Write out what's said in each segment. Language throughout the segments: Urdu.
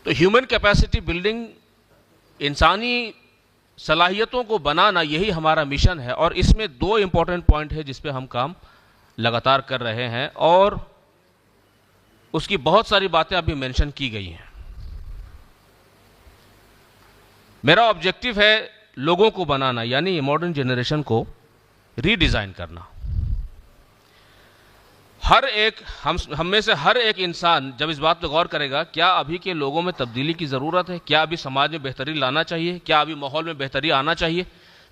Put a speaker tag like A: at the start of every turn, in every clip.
A: تو ہیومن کیپیسٹی بلڈنگ، انسانی صلاحیتوں کو بنانا، یہی ہمارا مشن ہے، اور اس میں دو امپورٹنٹ پوائنٹ ہے جس پہ ہم کام لگاتار کر رہے ہیں، اور اس کی بہت ساری باتیں ابھی مینشن کی گئی ہیں۔ میرا آبجیکٹو ہے لوگوں کو بنانا، یعنی ماڈرن جنریشن کو ری ڈیزائن کرنا۔ ہم میں سے ہر ایک انسان جب اس بات پہ غور کرے گا، کیا ابھی کے لوگوں میں تبدیلی کی ضرورت ہے؟ کیا ابھی سماج میں بہتری لانا چاہیے؟ کیا ابھی ماحول میں بہتری آنا چاہیے؟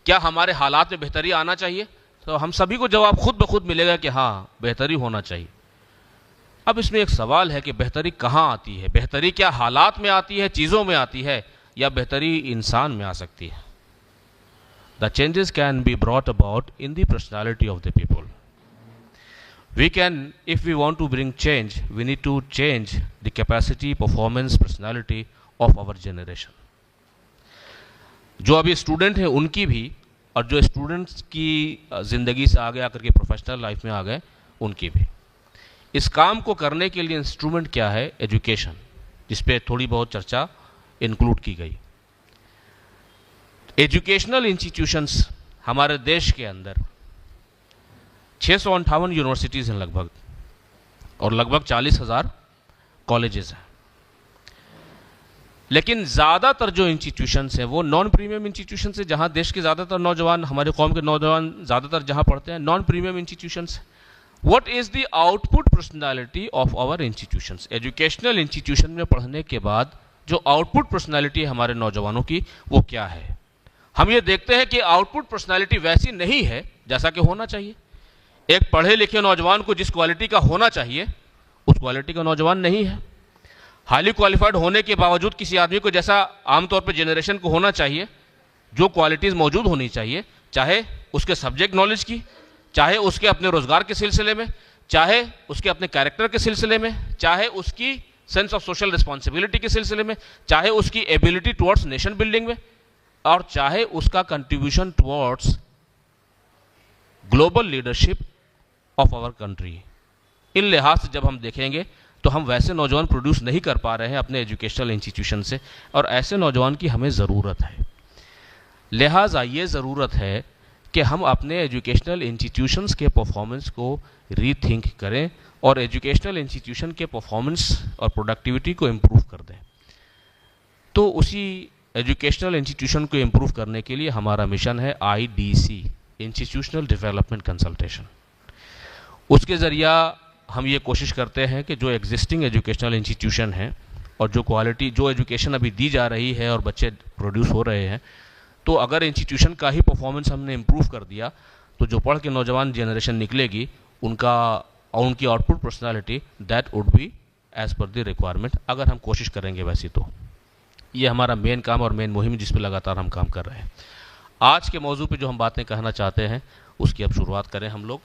A: کیا ہمارے حالات میں بہتری آنا چاہیے؟ تو ہم سبھی کو جواب خود بخود ملے گا کہ ہاں، بہتری ہونا چاہیے۔ اب اس میں ایک سوال ہے کہ بہتری کہاں آتی ہے؟ بہتری کیا حالات میں آتی ہے، چیزوں میں آتی ہے، یا بہتری انسان میں آ سکتی ہے؟ The changes can be brought about in the personality of the people. If we want to bring change, we need to change the capacity, performance, personality of our generation. جو ابھی اسٹوڈنٹ ہیں ان کی بھی، اور جو اسٹوڈنٹس کی زندگی سے آگے آ کر کے پروفیشنل لائف میں آ گئے ان کی بھی۔ اس کام کو کرنے کے لیے انسٹرومنٹ کیا ہے؟ ایجوکیشن، جس پہ تھوڑی بہت چرچا انکلوڈ کی گئی۔ ایجوکیشنل انسٹیٹیوشنس ہمارے دیش کے اندر 658 یونیورسٹیز ہیں لگ بھگ، اور لگ بھگ 40,000 کالجز ہیں، لیکن زیادہ تر جو انسٹیٹیوشنس ہیں وہ نان پریمیم انسٹیٹیوشنس ہیں، جہاں دیش کے زیادہ تر نوجوان، ہمارے قوم کے نوجوان زیادہ تر جہاں پڑھتے ہیں، non premium institutions. What is the output personality of our institutions? Educational institution میں پڑھنے کے بعد جو آؤٹ پٹ پرسنالٹی ہے ہمارے نوجوانوں کی، وہ کیا ہے؟ ہم یہ دیکھتے ہیں کہ آؤٹ پٹ پرسنالٹی ویسی نہیں ہے جیسا کہ ہونا چاہیے۔ ایک پڑھے لکھے نوجوان کو جس کوالٹی کا ہونا چاہیے اس کوالٹی کا نوجوان نہیں ہے۔ ہائیلی کوالیفائڈ ہونے کے باوجود کسی آدمی کو جیسا عام طور پہ جنریشن کو ہونا چاہیے، جو کوالٹیز موجود ہونی چاہیے، چاہے اس کے سبجیکٹ نالج کی، چاہے اس کے اپنے روزگار کے سلسلے میں، چاہے اس کے اپنے کیریکٹر کے سلسلے میں، چاہے اس کی سینس آف سوشل رسپانسبلٹی کے سلسلے میں، چاہے اس کی ایبلٹی ٹورڈز نیشن بلڈنگ میں، اور چاہے اس کا contribution towards global leadership of our country. ان لحاظ سے جب ہم دیکھیں گے تو ہم ویسے نوجوان پروڈیوس نہیں کر پا رہے ہیں اپنے ایجوکیشنل انسٹیٹیوشن سے، اور ایسے نوجوان کی ہمیں ضرورت ہے۔ لہٰذا یہ ضرورت ہے کہ ہم اپنے ایجوکیشنل انسٹیٹیوشنس کے پرفارمنس کو ری تھنک کریں، اور ایجوکیشنل انسٹیٹیوشن کے پرفارمنس اور پروڈکٹیوٹی کو امپروو کر دیں۔ تو اسی ایجوکیشنل انسٹیٹیوشن کو امپروو کرنے کے لیے ہمارا مشن ہے IDC، انسٹیٹیوشنل ڈیولپمنٹ کنسلٹیشن۔ اس کے ذریعہ ہم یہ کوشش کرتے ہیں کہ جو ایگزسٹنگ ایجوکیشنل انسٹیٹیوشن ہیں اور جو کوالٹی، جو ایجوکیشن ابھی دی جا رہی ہے اور بچے پروڈیوس ہو رہے ہیں، تو اگر انسٹیٹیوشن کا ہی پرفارمنس ہم نے امپروو کر دیا تو جو پڑھ کے نوجوان جنریشن نکلے گی ان کی output personality that would be as per the requirement, اگر ہم کوشش کریں گے ویسی تو۔ یہ ہمارا مین کام اور مین مہم جس پہ لگاتار ہم کام کر رہے ہیں۔ آج کے موضوع پہ جو ہم باتیں کہنا چاہتے ہیں اس کی اب شروعات کریں ہم لوگ۔